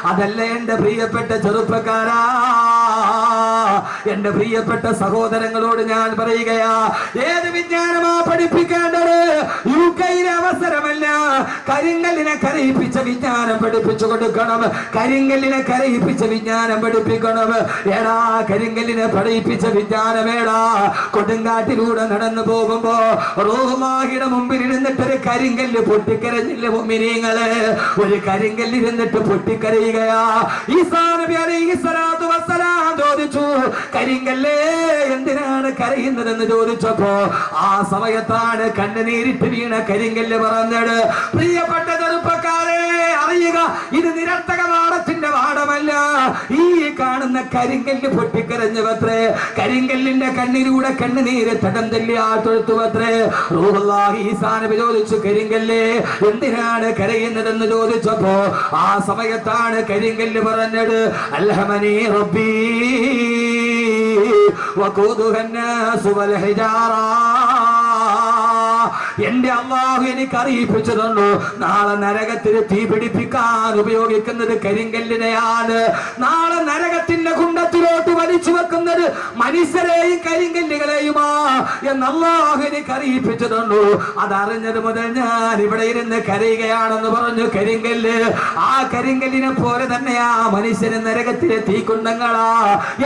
അതല്ല എന്റെ പ്രിയപ്പെട്ട ചെറുപ്പക്കാരാ, എന്റെ പ്രിയപ്പെട്ട സഹോദരങ്ങളോട് ഞാൻ പറയുകയാ, ഏത് വിജ്ഞാനമാ പഠിപ്പിക്കേണ്ടത്? യുകെയിലെ അവസരമല്ല. കരിങ്കല്ലിനെ കരയിപ്പിച്ച വിജ്ഞാനം പഠിപ്പിച്ചു കൊടുക്കണം. കരിങ്കല്ലിനെ കരയിപ്പിച്ച വിജ്ഞാനം പഠിപ്പിക്കണം. ഏടാ കരിങ്കല്ലിനെ പഠിപ്പിച്ച വിജ്ഞാനമേടാ? കൊടുങ്കാട്ടിലൂടെ നടന്നു പോകുമ്പോ റൂഹുമാഹിയുടെ മുമ്പിൽ ഇരുന്നിട്ടൊരു കരിങ്കല്ല് പൊട്ടിക്കരഞ്ഞില്ല മുഅ്മിനീങ്ങളെ? ഒരു കരിങ്കല്ലിരുന്നിട്ട് പൊട്ടിക്കരയുകയാ. ഈസാ നബി അലൈഹിസ്സലാത്തു വസ്സലാം ചോദിച്ചു, കരിങ്കല്ലേ എന്തിനാണ് കരയുന്നതെന്ന് ചോദിച്ചപ്പോ ആ സമയത്താണ് കണ്ണുനീരിട്ട് വീണ കരിങ്കല്ല് പറഞ്ഞത്, പ്രിയപ്പെട്ട ചെറുപ്പക്കാരെ അറിയുക, ഇത് നിരർത്ഥക പാഠത്തിന്റെ പാഠമല്ല. ഈ കാണുന്ന കരിങ്കല്ല് പൊട്ടിക്കരഞ്ഞുവത്രേ. കരിങ്കല്ലിന്റെ കണ്ണിലൂടെ കണ്ണുനീര് തടം തല്ലിയാ തൊഴുത്തുവത്രേ. റൂഹുല്ലാഹി ഈസാ നബി ചോദിച്ചു, കരിങ്കല്ലേ എന്തിനാണ് കരയുന്നതെന്ന് ചോദിച്ചപ്പോ ആ സമയത്താണ് കരിങ്കല്ല് പറഞ്ഞത്, അൽഹമനി റബ്ബി വഖൂദുഹ അന്നാസു വൽ ഹിജാറ. എന്റെ അല്ലാഹു എനിക്ക് അറിയിപ്പിച്ചു തന്നു, നാളെ നരകത്തിൽ തീ പിടിപ്പിക്കാൻ ഉപയോഗിക്കുന്നത് കരിങ്കല്ലിനെയാണ്. നാളെ നരകത്തിന്റെ കുണ്ടത്തിലോട്ട് വലിച്ചു വെക്കുന്നത് മനുഷ്യരെയും കരിങ്കല്ലുകളെയുമാ എന്ന് അല്ലാഹു എനിക്ക് അറിയിപ്പിച്ചു തന്നു. അതറിഞ്ഞത് മുതൽ ഞാൻ ഇവിടെ ഇരുന്ന് കരയുകയാണെന്ന് പറഞ്ഞു കരിങ്കല്ല്. ആ കരിങ്കല്ലിനെ പോലെ തന്നെയാ മനുഷ്യന് നരകത്തിലെ തീക്കുണ്ടങ്ങളാ.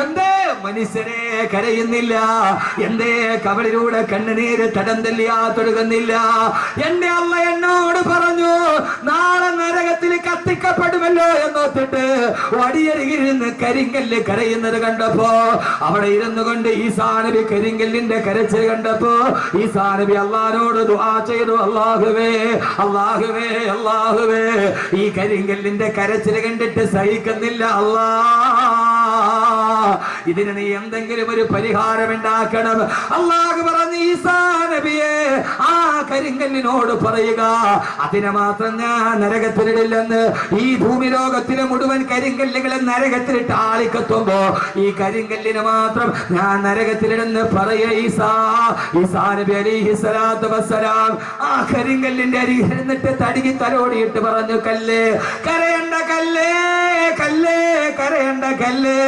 എന്തേ മനുഷ്യരെ കരയുന്നില്ല? എന്തേ കവളിലൂടെ കണ്ണുനീര് തടം തല്ലിയാ തൊഴുകുന്നില്ല? എന്റെ അല്ല എന്നോട് പറഞ്ഞു, നാളെ നരകത്തിൽ കത്തിക്കപ്പെടുമല്ലോ എന്നോത്തിട്ട് വടിയരികിരുന്ന് കരിങ്കല്ല് കരയുന്നത് കണ്ടപ്പോ അവിടെ ഇരുന്നു കൊണ്ട് ഈസാ നബി കരിങ്കല്ലിന്റെ കരച്ചിൽ കണ്ടപ്പോ ഈസാ നബി അല്ലാഹുവോട് ദുആ ചെയ്തു, അല്ലാഹുവേ അല്ലാഹുവേ അല്ലാഹുവേ, ഈ കരിങ്കല്ലിന്റെ കരച്ചിൽ കണ്ടിട്ട് സഹിക്കുന്നില്ല അല്ലാ, ഇതിന് നീ എന്തെങ്കിലും ഒരു പരിഹാരം ഉണ്ടാക്കണം. അല്ലാഹു പറഞ്ഞു, ഈസാ നബിയെ ആ കരിങ്കല്ലിനോട് പറയുക, അതിനെ മാത്രം ഞാൻ നരകത്തിലിടില്ലെന്ന്. ഈ ഭൂമി ലോകത്തിലെ മുഴുവൻ കരിങ്കല്ലുകളെ നരകത്തിലിട്ട് ആളിക്കത്തുമ്പോ ഈ കരിങ്കല്ലിനെ മാത്രം ഞാൻ നരകത്തിലിടുന്ന് പറയ ഈസാ. ഈസാ നബി അലൈഹിസ്സലാത്തു വസ്സലാം ആ കരിങ്കല്ലിന്റെ അരികിൽ ഇരുന്നിട്ട് തടികി തലോടിയിട്ട് പറഞ്ഞു, കല്ലേ കരയണ്ട, കല്ലേ കല്ലേ കരയണ്ട കല്ലേ.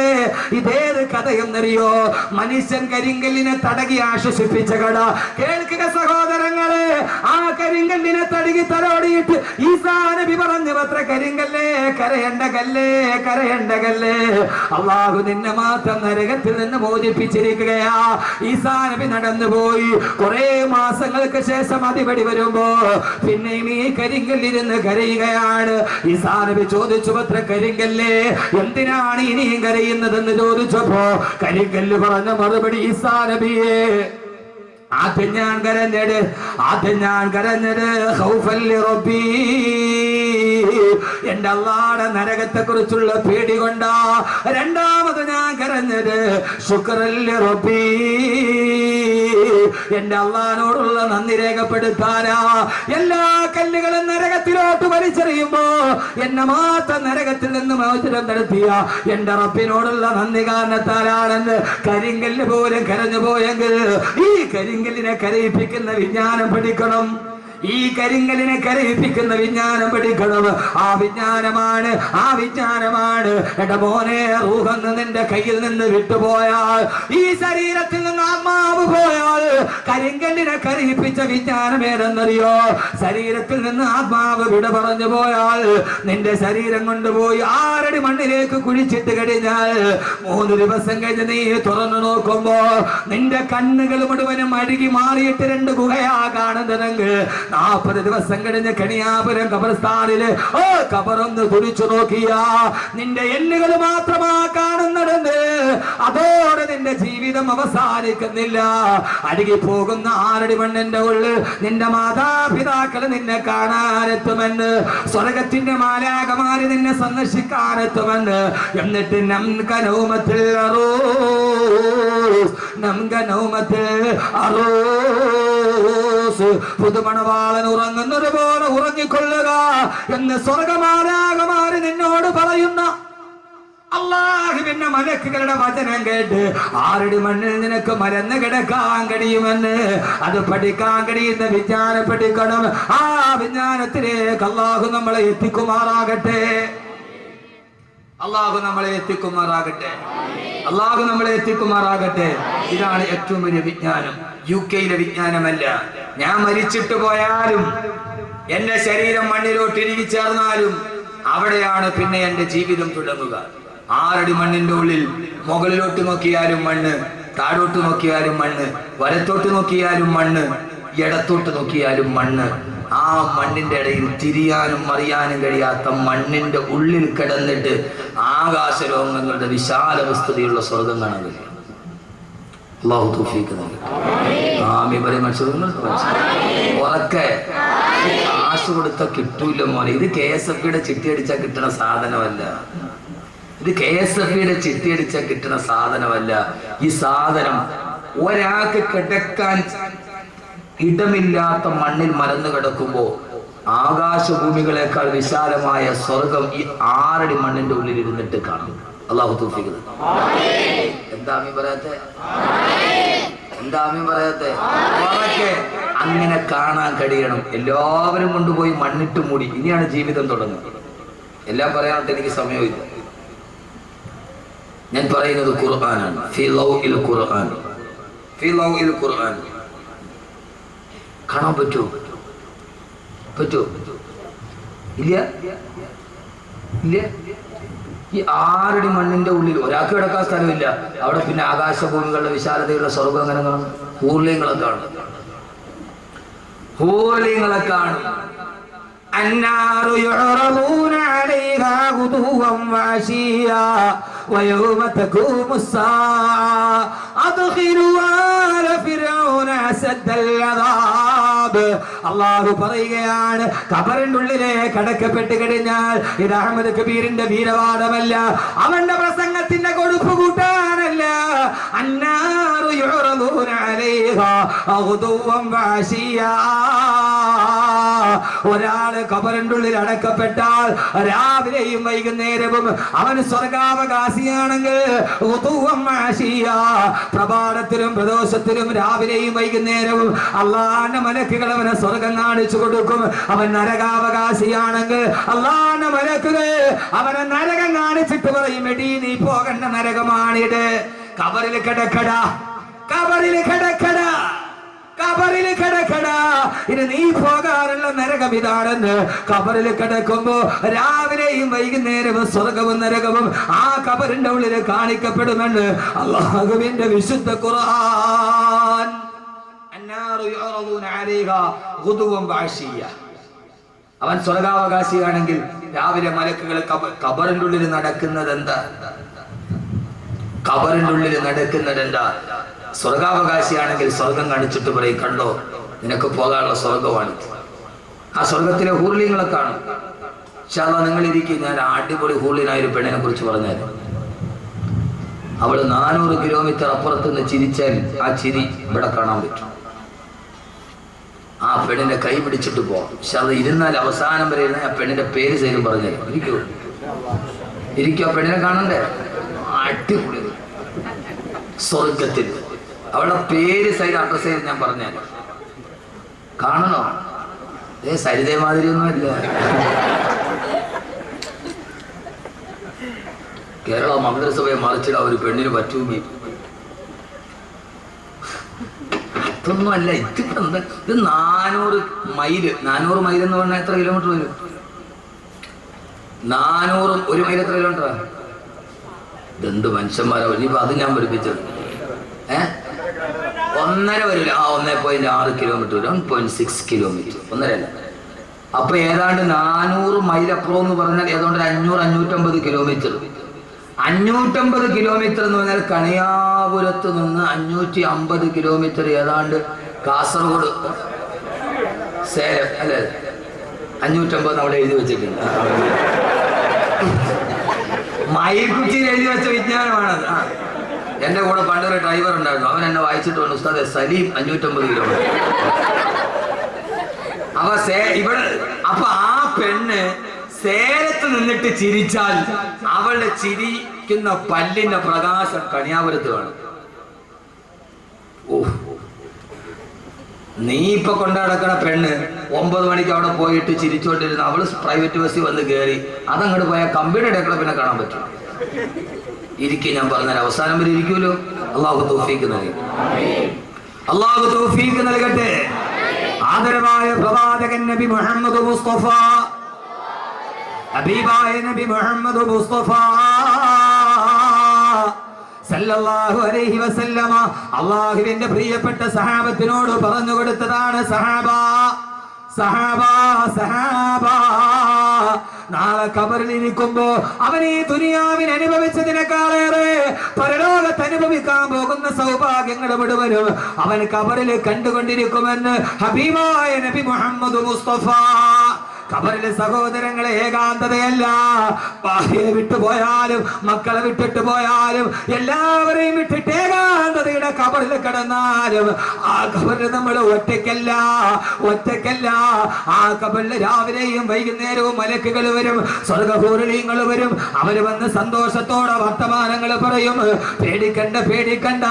ഇതേത് കഥയെന്നറിയോ? മനുഷ്യൻ കരിങ്കല്ലിനെ തടകി ആശ്വസിപ്പിച്ച കഥ. കേൾക്കുക സഹോദരങ്ങളെ, ആ കരിങ്കല്ലിനെ തടകി തലോടിയിട്ട് ഈസാ നബി പറഞ്ഞു അത്ര, കരിങ്കല്ലേ കരയണ്ട കല്ലേ കരയണ്ട കല്ലേ, അല്ലാഹു നിന്നെ മാത്രം നരകത്തിൽ നിന്ന് മോചിപ്പിച്ചിരിക്കുകയാ. ഈസാ നബി നടന്നുപോയി. കുറെ മാസങ്ങൾക്ക് ശേഷം അതിപടി വരുമ്പോ പിന്നെയും ഈ കരിങ്കല്ലിരുന്ന് കരയുകയാണ്. ഈസാ നബി ചോദിച്ചു അത്ര, കരിങ്കല്ലേ എന്തിനാണ് ഇനിയും കരയുന്നതെന്ന് ചോദിച്ചപ്പോ കരിങ്കല്ല് പറഞ്ഞ മറുപടി, ഈസാ നബിയെ ആദ്യം ഞാൻ കരഞ്ഞത് ഖൗഫൻ ലിറബ്ബി, എന്റെ അല്ലാഹുവിന്റെ നരകത്തെ കുറിച്ചുള്ള പേടി കൊണ്ടാ. രണ്ടാമത് ഞാൻ കരഞ്ഞത് ശുക്രൻ ലിറബ്ബി, എന്റെ അല്ലാഹുവിനോടുള്ള നന്ദി രേഖപ്പെടുത്താനാ. എല്ലാ കല്ലുകളും നരകത്തിലോട്ട് വലിച്ചെറിയുമ്പോ എന്നെ മാത്രം നരകത്തിൽ നിന്ന് മോചനം നടത്തിയ എന്റെ റബ്ബിനോടുള്ള നന്ദി കാരണത്താലാണെന്ന് കരിങ്കല്ല് പോലും കരഞ്ഞു പോയെങ്കിൽ ഈ കരിങ്കല്ലിനെ കരയിപ്പിക്കുന്ന വിജ്ഞാനം പഠിക്കണം. ഈ കരിങ്കല്ലിനെ കരയിപ്പിക്കുന്ന വിജ്ഞാനം പഠിക്കണം. ആ വിജ്ഞാനമാണ് എന്റെ മോനെ, റൂഹെന്ന് നിന്റെ കയ്യിൽ നിന്ന് വിട്ടുപോയാൽ, ഈ ശരീരത്തിൽ നിന്ന് ആത്മാവ് പോയാൽ, കരിങ്കല്ലിനെ കരയിപ്പിച്ച വിജ്ഞാനം ഏതെന്നറിയോ? ശരീരത്തിൽ നിന്ന് ആത്മാവ് വിട പറഞ്ഞു പോയാൽ നിന്റെ ശരീരം കൊണ്ടുപോയി 6 അടി മണ്ണിലേക്ക് കുഴിച്ചിട്ട് കഴിഞ്ഞാൽ 3 ദിവസം കഴിഞ്ഞ് നീ തുറന്നു നോക്കുമ്പോ നിന്റെ കണ്ണുകൾ മുഴുവനും അഴുകി മാറിയിട്ട് 2 ഗുഹയാ കാണുന്നതെങ്കിൽ 40 ദിവസം കഴിഞ്ഞ് കണിയാപുരം ഖബർസ്ഥാനില് ഖബറൊന്ന് തുറിച്ചു നോക്കിയാ നിന്റെ എല്ലുകൾ മാത്രമാ കാണുന്നതെന്ന്. അതോടെ നിന്റെ ജീവിതം അവസാനിക്കുന്നില്ല. അഴുകി പോകുന്ന 6 അടി മണ്ണിന്റെ ഉള്ളിൽ നിന്റെ മാതാപിതാക്കൾ നിന്നെ കാണാനെത്തുമെന്ന്, സ്വർഗത്തിന്റെ മാലാഖമാര് നിന്നെ സന്ദർശിക്കാനെത്തുമെന്ന്. എന്നിട്ട് പുതുമണവാളൻ ഉറങ്ങുന്നത് പോലെ ഉറങ്ങിക്കൊള്ളുക എന്ന് സ്വർഗമാലാഖമാര് നിന്നോട് പറയുന്ന അല്ലാഹുവിന്റെ മലക്കുകളുടെ വചനം കേട്ട് 6 അടി മണ്ണിൽ നിനക്ക് മരന്ന് കിടക്കാൻ കഴിയുമെന്ന്, അത് പഠിക്കാൻ കഴിയുന്ന വിജ്ഞാനം പഠിക്കണം. ആ വിജ്ഞാനത്തിലേക്ക് അല്ലാഹു നമ്മളെ എത്തിക്കുമാറാകട്ടെ. അള്ളാഹു നമ്മളെ എത്തിക്കുമാറാകട്ടെ. അള്ളാഹു നമ്മളെ എത്തിക്കുമാറാകട്ടെ. ഇതാണ് ഏറ്റവും വലിയ വിജ്ഞാനം. UK വിജ്ഞാനമല്ല. ഞാൻ മരിച്ചിട്ട് പോയാലും എന്റെ ശരീരം മണ്ണിലോട്ട് ഇഴുകി ചേർന്നാലും അവിടെയാണ് പിന്നെ എന്റെ ജീവിതം തുടങ്ങുക. 6 അടി മണ്ണിന്റെ ഉള്ളിൽ മുകളിലോട്ട് നോക്കിയാലും മണ്ണ്, താഴോട്ട് നോക്കിയാലും മണ്ണ്, വലത്തോട്ട് നോക്കിയാലും മണ്ണ്, ഇടത്തോട്ട് നോക്കിയാലും മണ്ണ്. ആ മണ്ണിന്റെ ഇടയിൽ തിരിയാനും മറിയാനും കഴിയാത്ത മണ്ണിന്റെ ഉള്ളിൽ കിടന്നിട്ട് ആകാശലോകങ്ങളുടെ വിശാല വിസ്തൃതിയുള്ള സ്വർഗം കാണാൻ കഴിയും. അല്ലാഹു തൗഫീഖ് ഉറക്കെ കാശ് കൊടുത്ത കിട്ടൂല മോനെ. ഇത് KSFBയുടെ ചിട്ടി അടിച്ചാൽ കിട്ടുന്ന സാധനമല്ല. ഇത് KSFBയുടെ ചിട്ടി അടിച്ചാൽ കിട്ടുന്ന സാധനമല്ല. ഈ സാധനം ഒരാൾക്ക് കിടക്കാൻ ഇടമില്ലാത്ത മണ്ണിൽ മറന്നു കിടക്കുമ്പോ ആകാശഭൂമികളെക്കാൾ വിശാലമായ സ്വർഗം ഈ 6 അടി മണ്ണിന്റെ ഉള്ളിൽ ഇരുന്നിട്ട് കാണും. അല്ലാഹു തൗഫീഖ്. എന്താ ആമീൻ പറയാത്തെ? എന്താ ആമീൻ പറയാത്തെ? അങ്ങനെ കാണാൻ കഴിയണം. എല്ലാവരും കൊണ്ടുപോയി മണ്ണിട്ട് മൂടി. ഇനിയാണ് ജീവിതം തുടങ്ങുന്നത്. എല്ലാം പറയാനായിട്ട് എനിക്ക് സമയമില്ല. ഞാൻ പറയുന്നത് ഖുർആനാണ്. ഫീ ലൗഇൽ ഖുർആൻ, ഫീ ലൗഇൽ ഖുർആൻ. കാണാൻ പറ്റുമോ? ഇല്ല ഇല്ല. ഈ 6 അടി മണ്ണിന്റെ ഉള്ളിൽ ഒരാൾക്ക് കിടക്കാൻ സ്ഥലമില്ല. അവിടെ പിന്നെ ആകാശഭൂമികളുടെ വിശാലതയുള്ള സ്വർഗം അങ്ങനെ കാണും. ഹൂർലിങ്ങളെ കാണും. النار يعرضون عليها غدوا وعشيا ويوم تقوم الساعة أدخلوا آل فرعون أشد العذاب. അള്ളാഹു പറയുകയാണ്, ഖബറിന്റെ ഉള്ളിലേക്ക് അടക്കപ്പെട്ട് കഴിഞ്ഞാൽ ഇത് അഹമ്മദ് കബീറിന്റെ വീരവാദമല്ല, അവന്റെ പ്രസംഗത്തിന്റെ കൊടുപ്പ് കൂട്ടാനല്ല. അന്നാറു യുറദൂന അലൈഹാ ഗുദുവൻ വഅശിയാ. ഒരാള് ഖബറിന്റെ ഉള്ളിൽ അടക്കപ്പെട്ടാൽ രാവിലെയും വൈകുന്നേരവും അവൻ സ്വർഗാവകാശിയാണെങ്കിൽ പ്രഭാതത്തിലും പ്രദോഷത്തിലും രാവിലെയും വൈകുന്നേരവും അള്ളാന്റെ മലക്കുകൾ അവനെ സ്വർഗം കാണിച്ചു കൊടുക്കും. അവൻ നരകാവകാശിയാണെങ്കിൽ അള്ളാന്റെ മലക്കുകൾ അവനെ നരകം കാണിച്ചിട്ട് പറയും, എടീ നീ പോകേണ്ട നരകമാണിത്. ഖബറിൽ കിടക്കടാ, ഖബറിൽ കിടക്കടാ, ഖബറിൽ കിടക്കടാ. ഇനി നീ പോകാറുള്ള നരകം ഇതാണെന്ന്. ഖബറിൽ കിടക്കുമ്പോ രാവിലെയും വൈകുന്നേരവും സ്വർഗവും നരകവും ആ ഖബറിന്റെ ഉള്ളിൽ കാണിക്കപ്പെടുമെന്ന് അല്ലാഹുവിന്റെ വിശുദ്ധ ഖുർആൻ. അന്നാറു യുറദൂന അലൈഹാ ഗുദുവൻ വഅശിയ്യ. അവൻ സ്വർഗാവകാശിയാണെങ്കിൽ രാവിലെ മലക്കുകൾ ഖബറിന്റെ ഉള്ളിൽ നടക്കുന്നത് എന്താ? ഖബറിന്റെ ഉള്ളിൽ നടക്കുന്നത് എന്താ? സ്വർഗാവകാശിയാണെങ്കിൽ സ്വർഗം കാണിച്ചിട്ട് പറയും, കണ്ടോ നിനക്ക് പോകാനുള്ള സ്വർഗമാണ്. ആ സ്വർഗത്തിലെ ഹൂർലിങ്ങളെ കാണും. ഇൻഷാല്ലാ നിങ്ങൾ ഇരിക്കും. ഞാൻ അടിപൊളി ഹൂർലിനായ ഒരു പെണ്ണിനെ കുറിച്ച് പറഞ്ഞാൽ, അവള് 400 കിലോമീറ്റർ അപ്പുറത്ത് നിന്ന് ചിരിച്ചാൽ ആ ചിരി ഇവിടെ കാണാൻ പറ്റും. ആ പെണ്ണിന്റെ കൈ പിടിച്ചിട്ട് പോവാം. ഇൻഷാല്ലാ ഇരുന്നാൽ അവസാനം വരെ ഇരുന്ന ആ പെണ്ണിന്റെ പേര് സൈലും പറഞ്ഞാൽ ഇരിക്കൂ. ഇരിക്കും. ആ പെണ്ണിനെ കാണണ്ടേ? അടിപൊളി സ്വർഗത്തിൽ അവളുടെ പേര് സൈഡ് അഡ്രസ് ചെയ്ത് ഞാൻ പറഞ്ഞാൽ കാണണോ? സരിതേ മാതിരി ഒന്നുമില്ല. കേരള മന്ത്രിസഭയെ മറിച്ചിട ഒരു പെണ്ണിന് പറ്റുമെങ്കിൽ അതൊന്നുമല്ല. ഇത് 400 മൈൽ. 400 മൈൽ എന്ന് പറഞ്ഞാൽ എത്ര കിലോമീറ്റർ വരും? 400 1 മൈൽ എത്ര കിലോമീറ്ററാ? ഇതെന്ത് മനുഷ്യന്മാരാ. ഇനിയിപ്പോ അത് ഞാൻ പഠിപ്പിച്ചത് 1.5 വരില്ല. 1.6 കിലോമീറ്റർ വരും. 1.6 കിലോമീറ്റർ. 1.5 അല്ല. അപ്പൊ ഏതാണ്ട് 400 മൈൽ അപ്പുറം എന്ന് പറഞ്ഞാൽ ഏതാണ്ട് 500-550 കിലോമീറ്റർ. 550 കിലോമീറ്റർ എന്ന് പറഞ്ഞാൽ കണിയാപുരത്ത് നിന്ന് 550 കിലോമീറ്റർ ഏതാണ്ട് കാസർഗോഡ് സേലം അല്ലേ? 550 അവിടെ എഴുതി വെച്ചിട്ടുണ്ട്. മയിൽക്കുറ്റിയിൽ എഴുതി വെച്ച വിജ്ഞാനമാണത്. എന്റെ കൂടെ പണ്ടൊരു ഡ്രൈവർ ഉണ്ടായിരുന്നു. അവൻ എന്നെ വായിച്ചിട്ട് പറഞ്ഞു, ഉസ്താദെ സലീം 550 കിലോമീറ്റർ. അപ്പൊ ആ പെണ്ണ് സേലത്ത് നിന്നിട്ട് ചിരിച്ചാൽ അവളുടെ ചിരിക്കുന്ന പല്ലിന്റെ പ്രകാശം കണിയാപുരത്ത് കാണും. ഓ നീ ഇപ്പൊ കൊണ്ടുനടക്കണ പെണ്ണ് 9 മണിക്ക് അവിടെ പോയിട്ട് ചിരിച്ചോണ്ടിരുന്ന അവള് പ്രൈവറ്റ് ബസ്സിൽ വന്ന് കയറി അതങ്ങോട്ട് പോയാൽ കമ്പിയുടെ ഇടയ്ക്കുള്ള പിന്നെ കാണാൻ പറ്റും. ഇരിക്കും, ഞാൻ പറഞ്ഞാൽ അവസാനം വരെ ഇരിക്കുമല്ലോ. അള്ളാഹു തൗഫീഖ് നൽകട്ടെ, അള്ളാഹു തൗഫീഖ് നൽകട്ടെ. ആദരവായ പ്രവാചകൻ നബി മുഹമ്മദ് മുസ്തഫ, ഹബീബായ നബി മുഹമ്മദ് മുസ്തഫ സല്ലല്ലാഹു അലൈഹി വസല്ലമ അല്ലാഹുവിന്റെ പ്രിയപ്പെട്ട സഹാബത്തിനോട് പറഞ്ഞു കൊടുത്തതാണ്, സഹാബ സഹാബ സഹാബ, നാളെ ഖബറിൽ ഇരിക്കുമ്പോ അവൻ ഈ ദുനിയാവിൽ അനുഭവിച്ചതിനേക്കാളേറെ പരലോകത്ത് അനുഭവിക്കാൻ പോകുന്ന സൗഭാഗ്യങ്ങൾ മുഴുവനും അവൻ ഖബറിൽ കണ്ടുകൊണ്ടിരിക്കുമെന്ന് ഹബീബായ നബി മുഹമ്മദ് മുസ്തഫ. ഖബറിലെ സഹോദരങ്ങളെ ഏകാന്തതയല്ല, ഭാര്യയെ വിട്ടുപോയാലും മക്കളെ വിട്ടിട്ട് പോയാലും എല്ലാവരെയും വിട്ടിട്ട് ഏകാന്തതയുടെ ഖബറിൽ കിടന്നാലും ആ ഖബറിൽ നമ്മൾ ഒറ്റയ്ക്കല്ല, ഒറ്റയ്ക്കല്ല. ആ ഖബറിൽ രാവിലെയും വൈകുന്നേരവും മലക്കുകൾ വരും, സ്വർഗ്ഗഹൂറിലീങ്ങൾ വരും. അവര് വന്ന് സന്തോഷത്തോടെ വർത്തമാനങ്ങൾ പറയും. പേടിക്കണ്ട പേടിക്കണ്ട,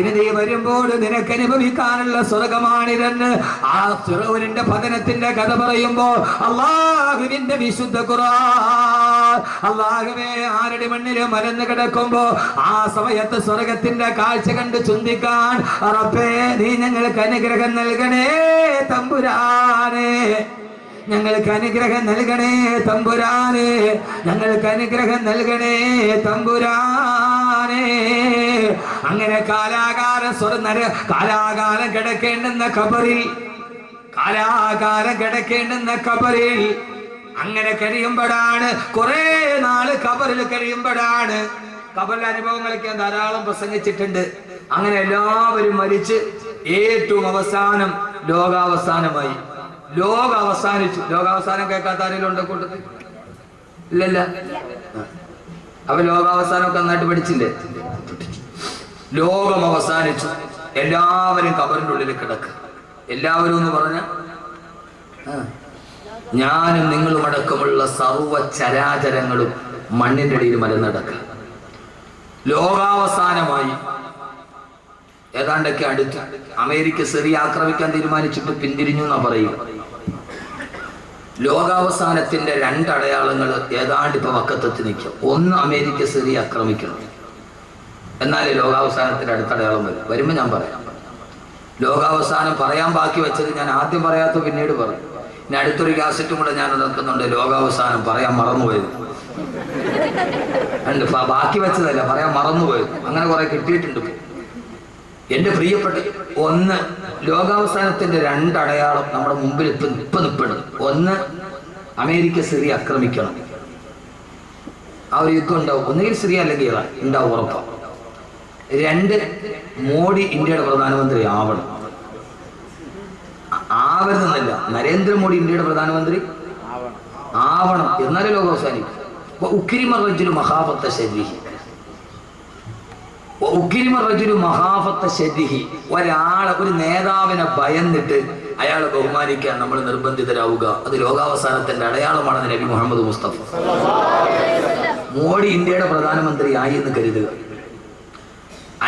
ഇനി നീ വരുമ്പോൾ നിനക്ക് അനുഭവിക്കാനുള്ള സ്വർഗമാണിതെന്ന് ആ ഫിറൗനിന്റെ പതനത്തിന്റെ കഥ പറയുമ്പോ അല്ലാഹുവിന്റെ വിശുദ്ധ ഖുർആൻ, അല്ലാഹുവേ ആരുടെ മണ്ണില് മലന്ന് കിടക്കുമ്പോ ആ സമയത്ത് സ്വർഗത്തിന്റെ കാഴ്ച കണ്ട് ചിന്തിക്കാൻ റബ്ബേ നീ ഞങ്ങൾക്ക് അനുഗ്രഹം നൽകണേ തമ്പുരാനെ, ഞങ്ങൾക്ക് അനുഗ്രഹം നൽകണേ തമ്പുരാനെ, ഞങ്ങൾക്ക് അനുഗ്രഹം നൽകണേ തമ്പുരാനെ. അങ്ങനെ കാലാകാലം കിടക്കേണ്ടുന്ന ഖബറിൽ, കാലാകാലം കിടക്കേണ്ടുന്ന ഖബറിൽ അങ്ങനെ കഴിയുമ്പോഴാണ്, കുറെ നാള് ഖബറിൽ കഴിയുമ്പോഴാണ്, ഖബറിലെ അനുഭവങ്ങളൊക്കെ ഞാൻ ധാരാളം പ്രസംഗിച്ചിട്ടുണ്ട്. അങ്ങനെ എല്ലാവരും മരിച്ച് ഏറ്റവും അവസാനം ലോകാവസാനമായി. ലോകം അവസാനിച്ചു. ലോകാവസാനം കേൾക്കാത്ത ആരെങ്കിലും ഉണ്ടോ കൂട്ടത്തിൽ? ഇല്ലല്ല. അപ്പൊ ലോകാവസാനമൊക്കെ നന്നായിട്ട് പഠിച്ചില്ലേ? ലോകം അവസാനിച്ചു. എല്ലാവരും ഖബറിന്റെ ഉള്ളിൽ കിടക്കുക. എല്ലാവരും എന്ന് പറഞ്ഞ ഞാനും നിങ്ങളും അടക്കമുള്ള സർവ്വ ചരാചരങ്ങളും മണ്ണിന്റെ അടിയിൽ മലന്നടക്കുക. ലോകാവസാനമായി. ഏതാണ്ടൊക്കെ അടുത്ത് അമേരിക്ക സിറിയ ആക്രമിക്കാൻ തീരുമാനിച്ചിട്ട് പിന്തിരിഞ്ഞു എന്നാ പറയുക. ലോകാവസാനത്തിന്റെ 2 അടയാളങ്ങൾ ഏതാണ്ട് ഇപ്പൊ വക്കത്തെത്തി നിൽക്കും. ഒന്ന്, അമേരിക്ക സിറിയ ആക്രമിക്കണം, എന്നാലേ ലോകാവസാനത്തിന്റെ അടുത്ത അടയാളം വരും. വരുമ്പോ ഞാൻ പറയാം. ലോകാവസാനം പറയാൻ ബാക്കി വെച്ചത് ഞാൻ ആദ്യം പറയാത്ത പിന്നീട് പറയും. ഇനി അടുത്തൊരു കാസറ്റും കൂടെ ഞാൻ നടക്കുന്നുണ്ട്, ലോകാവസാനം പറയാൻ മറന്നുപോയത്. ബാക്കി വെച്ചതല്ല, പറയാൻ മറന്നുപോയത്. അങ്ങനെ കുറെ കിട്ടിയിട്ടുണ്ട്. എന്റെ പ്രിയപ്പെട്ട, ഒന്ന്, ലോകാവസാനത്തിന്റെ 2 അടയാളം നമ്മുടെ മുമ്പിൽ ഇപ്പൊ നിൽപ്പുണ്ട്. ഒന്ന്, അമേരിക്ക സിറിയ ആക്രമിക്കണം. ആ ഒരു യുദ്ധം ഉണ്ടാവും. ഒന്നുകിൽ സിറിയ അല്ലെങ്കിൽ ഇറാൻ ഉണ്ടാവും, ഉറപ്പാണ്. 2, മോഡി ഇന്ത്യയുടെ പ്രധാനമന്ത്രി ആവണം. ആവരുതെന്നല്ല, നരേന്ദ്രമോദി ഇന്ത്യയുടെ പ്രധാനമന്ത്രി ആവണം, എന്നാലേ ലോകം അവസാനിക്കും. ഒരാളെ, ഒരു നേതാവിനെ ഭയന്നിട്ട് അയാളെ ബഹുമാനിക്കാൻ നമ്മൾ നിർബന്ധിതരാവുക, അത് ലോകാവസാനത്തിന്റെ അടയാളമാണെന്ന് നബി മുഹമ്മദ് മുസ്തഫ. മോഡി ഇന്ത്യയുടെ പ്രധാനമന്ത്രി ആയി എന്ന് കരുതുക.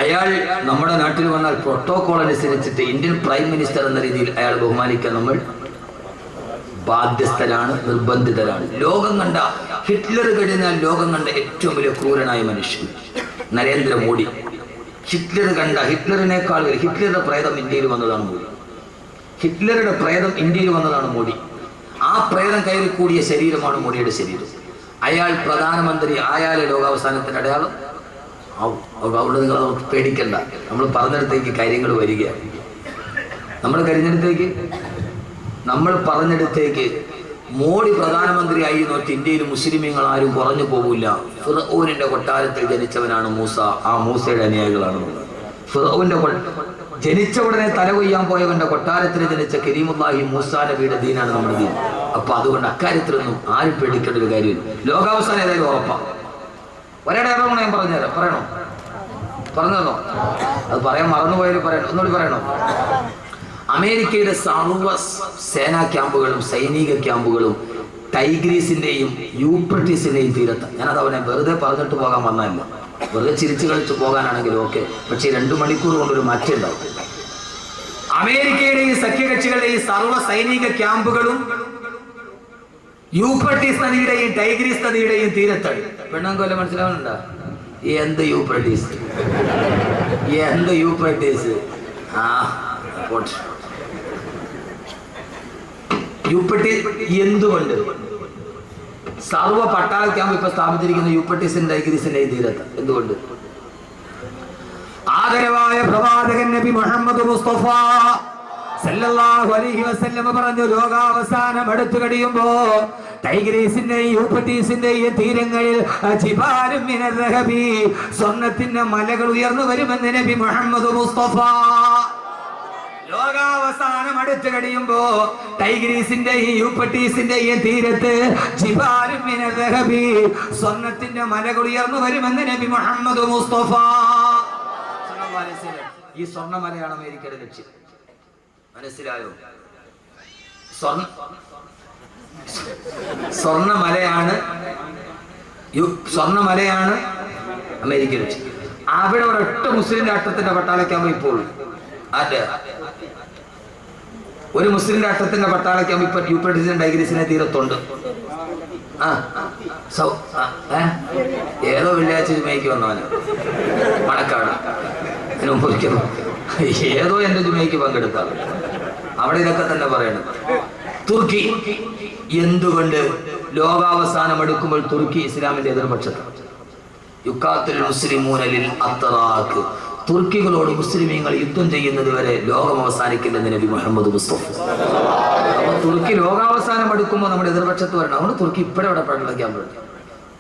അയാൾ നമ്മുടെ നാട്ടിൽ വന്നാൽ പ്രോട്ടോകോൾ അനുസരിച്ചിട്ട് ഇന്ത്യൻ പ്രൈം മിനിസ്റ്റർ എന്ന രീതിയിൽ അയാൾ ബഹുമാനിക്കാൻ നമ്മൾ ബാധ്യസ്ഥരാണ്, നിർബന്ധിതരാണ്. ലോകം കണ്ട, ഹിറ്റ്ലർ കഴിഞ്ഞാൽ ലോകം കണ്ട ഏറ്റവും വലിയ ക്രൂരനായ മനുഷ്യൻ നരേന്ദ്രമോദി. ഹിറ്റ്ലർ കണ്ട, ഹിറ്റ്ലറിനേക്കാൾ ഹിറ്റ്ലറുടെ പ്രേതം ഇന്ത്യയിൽ വന്നതാണ് മോദി. ഹിറ്റ്ലറുടെ പ്രേതം ഇന്ത്യയിൽ വന്നതാണ് മോദി. ആ പ്രേതം കയറി കൂടിയ ശരീരമാണ് മോദിയുടെ ശരീരം. അയാൾ പ്രധാനമന്ത്രി ആയാലേ ലോകാവസാനത്തിന്റെ അടയാളം ആവും. അവിടെ നിങ്ങൾ നമുക്ക് പേടിക്കണ്ട, നമ്മൾ പറഞ്ഞിടത്തേക്ക് കാര്യങ്ങൾ വരികയാണ്. നമ്മൾ പറഞ്ഞിടത്തേക്ക് മോഡി പ്രധാനമന്ത്രിയായി നോക്കി ഇന്ത്യയിൽ മുസ്ലിമീങ്ങൾ ആരും കുറഞ്ഞു പോകില്ല. ഫിറഔനിന്റെ കൊട്ടാരത്തിൽ ജനിച്ചവനാണ് മൂസ, ആ മൂസയുടെ അനുയായികളാണ്. ഫിറഔന്റെ ജനിച്ച ഉടനെ തല കൊയ്യാൻ പോയവന്റെ കൊട്ടാരത്തിൽ ജനിച്ച കരീമുല്ലാഹി മൂസാ നബിയുടെ ദീനാണ് നമ്മുടെ ദീൻ. അപ്പൊ അതുകൊണ്ട് അക്കാര്യത്തിലൊന്നും ആരും പേടിക്കേണ്ട ഒരു കാര്യമില്ല. ലോകാവസാനം ഏതായാലും ഉറപ്പാണ്. ഒരടയാളം ഞാൻ പറഞ്ഞുതരാം. പറഞ്ഞോ? അത് പറയാൻ മറന്നുപോയാലും പറയണം. ഒന്നുകൂടി പറയണോ? അമേരിക്കയുടെ സർവ്വ സേനാ ക്യാമ്പുകളും സൈനിക ക്യാമ്പുകളും ടൈഗ്രീസിന്റെയും യൂപ്രട്ടീസിന്റെയും തീരത്ത്. ഞാനത് അവനെ വെറുതെ പറഞ്ഞിട്ട് പോകാൻ വന്നതല്ല, വെറുതെ ചിരിച്ചു കളിച്ച് പോകാനാണെങ്കിലും ഓക്കെ. പക്ഷേ 2 മണിക്കൂർ കൊണ്ടൊരു മാറ്റം ഉണ്ടാവും. അമേരിക്കയുടെയും സഖ്യകക്ഷികളുടെയും സർവ്വ സൈനിക ക്യാമ്പുകളും യൂഫ്രട്ടീസ് നദിയുടെയും ടൈഗ്രീസ് നദിയുടെയും തീരത്താണ്. പെണ്ണാങ്കൊല്ലം മനസ്സിലാവുന്നുണ്ടോ? എന്ത് യൂഫ്രട്ടീസ്, എന്ത് യൂഫ്രട്ടീസ്? യൂഫ്രട്ടീസ് എന്തുകൊണ്ട് സർവ്വ പട്ടാള ക്യാമ്പ് ഇപ്പൊ സ്ഥാപിച്ചിരിക്കുന്ന യൂഫ്രട്ടീസിന്റെ ടൈഗ്രീസിന്റെയും തീരത്ത്? എന്തുകൊണ്ട്? ആദരവായ പ്രവാചകൻ നബി മുഹമ്മദ് മുസ്തഫ സല്ലല്ലാഹു അലൈഹി വസല്ലം പറഞ്ഞു, ലോകാവസാനം അടുത്തു കഴിയുമ്പോ ടൈഗ്രീസിന്റെയും യൂഫ്രട്ടീസിന്റെയും തീരങ്ങളിൽ ജിബാലും മിനർ റഹബി, സ്വർണ്ണത്തിന്റെ മലകൾ ഉയർന്നു വരുമെന്ന് നബി മുഹമ്മദ് മുസ്തഫ. ലോകാവസാനം അടുത്തു കഴിയുമ്പോ ടൈഗ്രീസിന്റെയും യൂഫ്രട്ടീസിന്റെയും തീരത്ത് ജിബാലും മിനർ റഹബി, സ്വർണ്ണത്തിന്റെ മലകൾ ഉയർന്നു വരുമെന്ന് നബി മുഹമ്മദ് മുസ്തഫ. ഈ സ്വർണ്ണമലയാണ് അമേരിക്കയുടെ ലക്ഷ്യം. മനസ്സിലായോ? സ്വർണ്ണമലയാണ് അമേരിക്ക ലക്ഷ്യം. അവിടെ ഒരൊറ്റ മുസ്ലിം രാഷ്ട്രത്തിന്റെ പട്ടാളക്കാകുമ്പോ ഇപ്പോൾ ഒരു മുസ്ലിം രാഷ്ട്രത്തിന്റെ പട്ടാളക്കാകുമ്പോ ഇപ്പൊ യൂഫ്രട്ടീസിന്റെ ടൈഗ്രീസിനെ തീരത്തുണ്ട്. ഏതോ വെള്ളിയാഴ്ച ജുമയ്ക്ക് വന്നവന് മണക്കാട് ഏതോ എന്റെ ജുമയ്ക്ക് പങ്കെടുത്താൽ അവിടെ ഇതൊക്കെ തന്നെ പറയണം. തുർക്കി എന്തുകൊണ്ട് ലോകാവസാനം എടുക്കുമ്പോൾ തുർക്കി ഇസ്ലാമിന്റെ എതിർപക്ഷത്ത്? യുക്കാത്തുൽ മുസ്ലിമൂനലിൽ അത്തറാഖ്, തുർക്കികളോട് മുസ്ലിമീങ്ങൾ യുദ്ധം ചെയ്യുന്നത് വരെ ലോകം അവസാനിക്കില്ലെന്ന് നബി മുഹമ്മദ് മുസ്തഫ. അപ്പൊ തുർക്കി ലോകാവസാനം എടുക്കുമ്പോൾ നമ്മുടെ എതിർപക്ഷത്ത് വരണം. അതുകൊണ്ട് തുർക്കി ഇപ്പോഴും അവിടെ പടലയ്ക്കാൻ പറ്റും.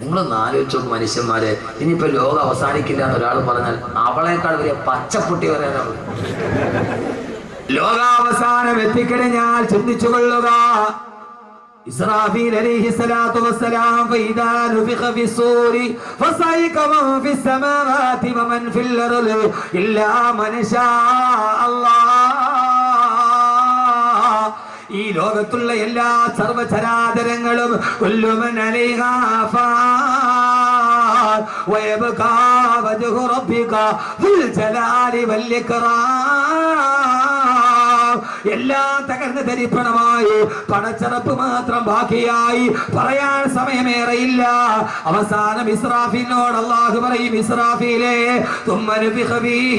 നിങ്ങളൊന്ന് ആലോചിച്ചു നോക്കും മനുഷ്യന്മാരെ, ഇനിയിപ്പോ ലോകം അവസാനിക്കില്ല എന്ന് ഒരാൾ പറഞ്ഞാൽ അവളെക്കാൾ വലിയ പച്ചപ്പൊട്ടി വരാനാണ്. ലോകാവസാനം എത്തിക്കഴിഞ്ഞാൽ ചിന്തിച്ചു കൊള്ളുക. ഇസ്രാഫീൽ അലൈഹിസ്സലാത്തു വസ്സലാം ഫൈദാ നുഫിഖ ഫിസ്സൂരി ഫസൈക മൻ ഫിസ്സമാവാതി വമൻ ഫിൽ അർളി ഇല്ലാ മൻ ശാ അല്ലാഹ്. ഈ ലോകത്തുള്ള എല്ലാ സർവ്വചരാചരങ്ങളും കുല്ലുമൻ അലൈഹാ ഫാൻ വയബ്കാ വജ്ഹു റബ്ബിക ദുൽ ജലാലി വൽ ഇക്റാം. എല്ലാം തകർന്ന് തരിപ്പണമായി പടച്ചറപ്പ് മാത്രം ബാക്കിയായി. പറയാൻ സമയമേറെയില്ല. അവസാനം ഇസ്രാഫീലിനോട് അല്ലാഹു പറയും, ഇസ്രാഫീലേ തുമ്മ നുഫിഖ ഫീഹി